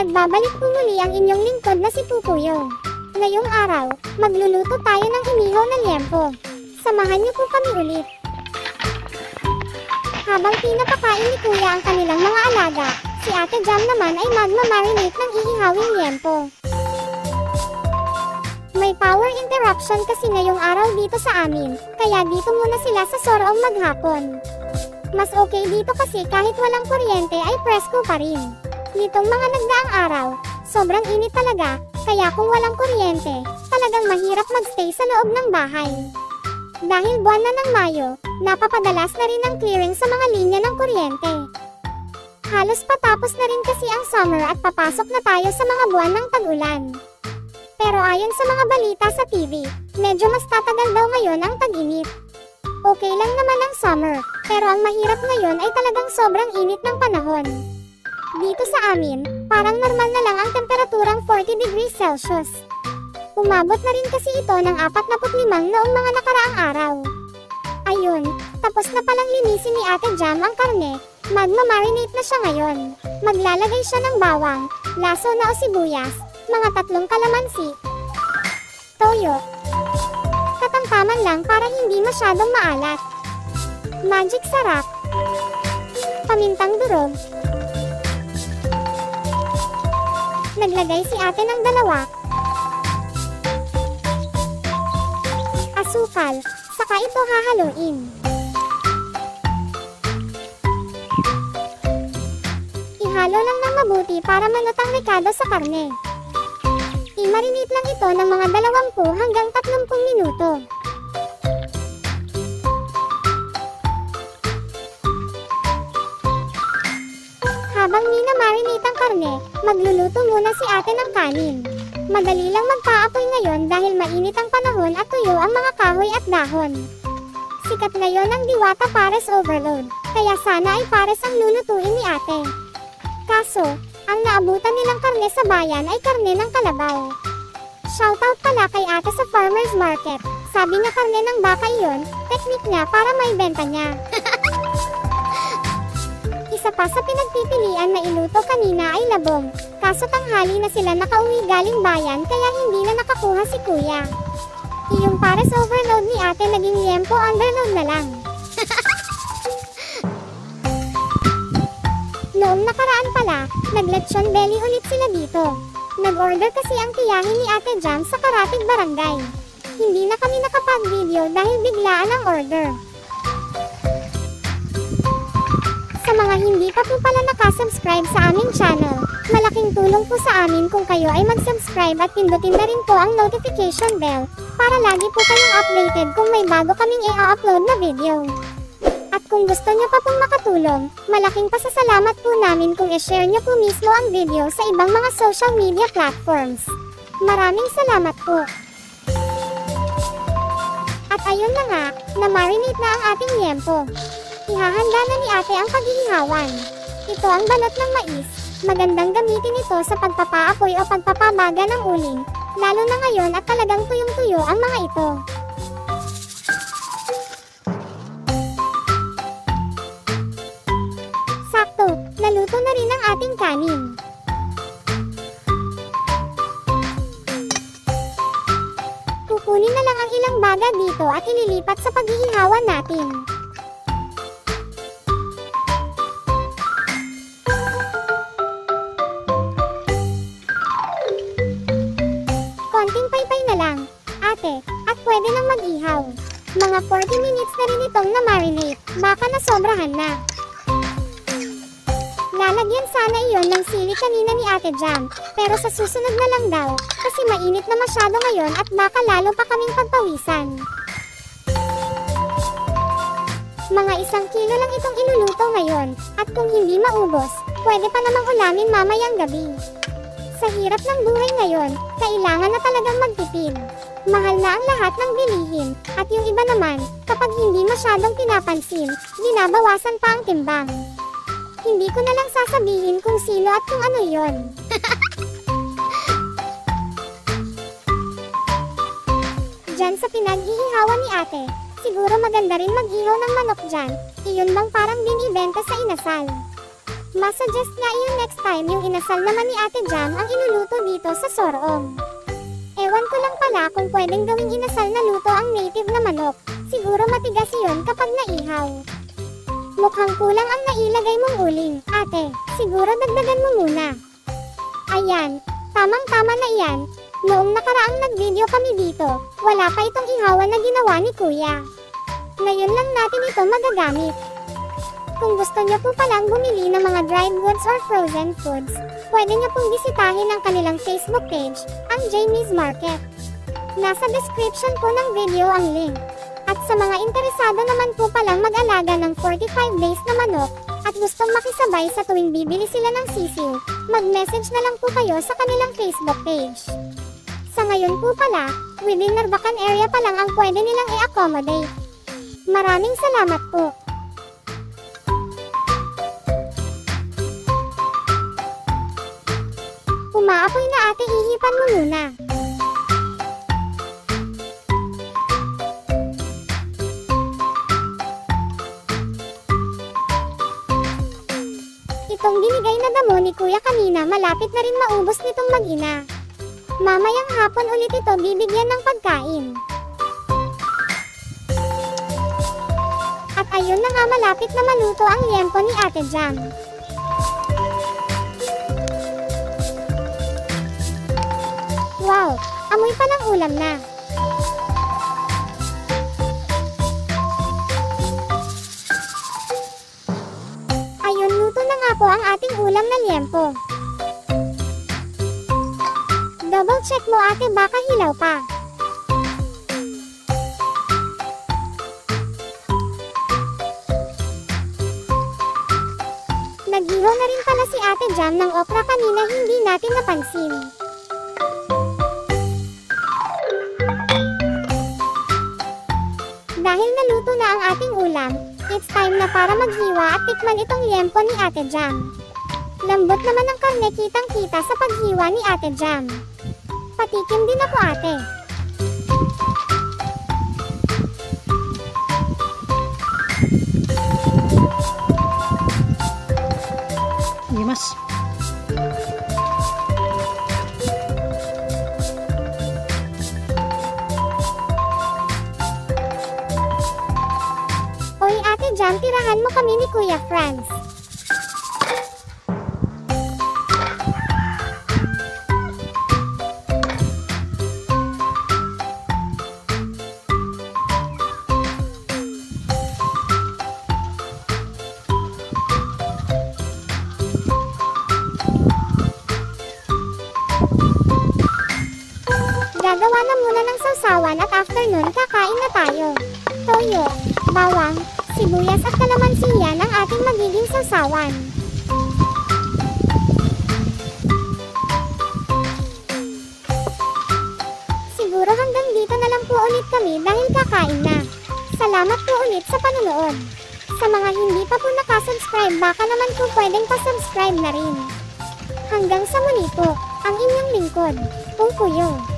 Nagbabalik po muli ang inyong lingkod na si Pupuyo. Ngayong araw, magluluto tayo ng inihaw na liempo. Samahan niyo po kami ulit. Habang pinapakain ni Kuya ang kanilang mga alaga, si Ate Jam naman ay magmamarinate ng iihawing liempo. May power interruption kasi ngayong araw dito sa amin, kaya dito muna sila sa Sorong maghapon. Mas okay dito kasi kahit walang kuryente ay presko pa rin. Nitong mga nagdaang araw, sobrang init talaga, kaya kung walang kuryente, talagang mahirap magstay sa loob ng bahay. Dahil buwan na ng Mayo, napapadalas na rin ang clearing sa mga linya ng kuryente. Halos patapos na rin kasi ang summer at papasok na tayo sa mga buwan ng tag-ulan. Pero ayon sa mga balita sa TV, medyo mas tatagal daw ngayon ang tag-init. Okay lang naman ang summer, pero ang mahirap ngayon ay talagang sobrang init ng panahon. Dito sa amin, parang normal na lang ang temperaturang 40 degrees Celsius. Umabot na rin kasi ito ng 45 noong mga nakaraang araw. Ayun, tapos na palang linisin ni Ate Jam ang karne, magmamarinate na siya ngayon. Maglalagay siya ng bawang, laso na o sibuyas, mga 3 kalamansi, toyo. Katamtaman lang para hindi masyadong maalat. Magic sarap. Pamintang durog. Naglagay si ate ng 2. Asukal, saka ito hahaluin. Ihalo lang ng mabuti para manutang rekado sa karne. I-marinate lang ito ng mga 20 hanggang 30 minuto. Habang minamarinate ang karne, magluluto muna si ate ng kanin. Madali lang magpaapoy ngayon dahil mainit ang panahon at tuyo ang mga kahoy at dahon. Sikat ngayon ang Diwata Pares Overload, kaya sana ay pares ang lulutuin ni ate. Kaso, ang naabutan nilang karne sa bayan ay karne ng kalabaw. Shoutout pala kay ate sa farmer's market. Sabi niya karne ng baka iyon, teknik niya para may benta niya. Isa pa sa pinagpipilian na iluto kanina ay labong. Kaso tanghali na sila nakauwi galing bayan kaya hindi na nakakuha si kuya. Iyong pares overload ni ate naging liempo underload na lang. Noong nakaraan pala, naglechon belly ulit sila dito. Nag-order kasi ang tiyahin ni Ate Jam sa Karatig Barangay. Hindi na kami nakapag-video dahil biglaan ang order. Sa mga hindi pa po pala nakasubscribe sa aming channel, malaking tulong po sa amin kung kayo ay mag-subscribe at pindutin na rin po ang notification bell para lagi po kayong updated kung may bago kaming i-upload na video. At kung gusto nyo pa pong makatulong, malaking pasasalamat po namin kung i-share nyo po mismo ang video sa ibang mga social media platforms. Maraming salamat po. At ayun na nga, na-marinate na ang ating liempo. Ihahanda na ni ate ang pag-iihawan. Ito ang balot ng mais. Magandang gamitin ito sa pagpapaapoy o pagpapabaga ng uling, lalo na ngayon at talagang tuyong-tuyo ang mga ito. Naluto na rin ang ating kanin. Kukunin na lang ang ilang baga dito at ililipat sa pag-iihawan natin. Konting paypay na lang, ate, at pwede nang mag-ihaw. Mga 40 minutes na rin itong na-marinate, baka nasobrahan na. Lalagyan sana iyon ng sili kanina ni Ate Jam, pero sa susunod na lang daw, kasi mainit na masyado ngayon at baka lalo pa kaming pagpawisan. Mga 1 kilo lang itong iluluto ngayon, at kung hindi maubos, pwede pa namang ulamin mamayang gabi. Sa hirap ng buhay ngayon, kailangan na talagang magtipid. Mahal na ang lahat ng bilihin, at yung iba naman, kapag hindi masyadong pinapansin, binabawasan pa ang timbang. Hindi ko na lang sasabihin kung sino at kung ano yon. Diyan sa pinag-iihawan ni ate, siguro maganda rin mag-ihaw ng manok dyan. Iyon bang parang binibenta sa inasal. Masuggest nga iyon next time yung inasal naman ni Ate Jam ang inuluto dito sa Sorong. Ewan ko lang pala kung pwedeng gawing inasal na luto ang native na manok. Siguro matigas iyon kapag naihaw. Mukhang kulang ang nailagay mong uling. Ate, siguro dagdagan mo muna. Ayan, tamang-tama na iyan. Noong nakaraang nag-video kami dito, wala pa itong ihawan na ginawa ni Kuya. Ngayon lang natin ito magagamit. Kung gusto niyo po palang bumili ng mga dried goods or frozen foods, pwede niyo pong bisitahin ang kanilang Facebook page, ang Jamie's Market. Nasa description po ng video ang link. At sa mga interesado naman po palang mag-alaga ng 45 days na manok, at gustong makisabay sa tuwing bibili sila ng sisiw, mag-message na lang po kayo sa kanilang Facebook page. Sa ngayon po pala, within Narvacan area pa lang ang pwede nilang i-accommodate. Maraming salamat po. Umaapoy na ate, ihipan mo muna. Itong binigay na damo ni Kuya kanina malapit na rin maubos nitong mag-ina. Mamayang hapon ulit ito bibigyan ng pagkain. At ayun na nga malapit na maluto ang liempo ni Ate Jam. Wow! Amoy pa ng ulam na. Ayun, luto na nga po ang ating ulam na liempo. Double check mo ate, baka hilaw pa. Nag-ihaw na rin pala si Ate Jam ng okra kanina, hindi natin napansin. Dahil naluto na ang ating ulam, it's time na para maghiwa at tikman itong liempo ni Ate Jam. Lambot naman ang karne, kitang-kita sa paghiwa ni Ate Jam. Patikim din ako ate. Yimas. Oy Ate Jam, tirahan mo kami ni Kuya Franz. Gagawa na muna ng sausawan at after nun kakain na tayo. Toyo, bawang, sibuyas at kalamansi yan ang ating magiging sausawan. Siguro hanggang dito na lang po ulit kami dahil kakain na. Salamat po ulit sa panonood. Sa mga hindi pa po nakasubscribe, baka naman po pwedeng pa-subscribe na rin. Hanggang sa muli po, ang inyong lingkod, Pungkuyo.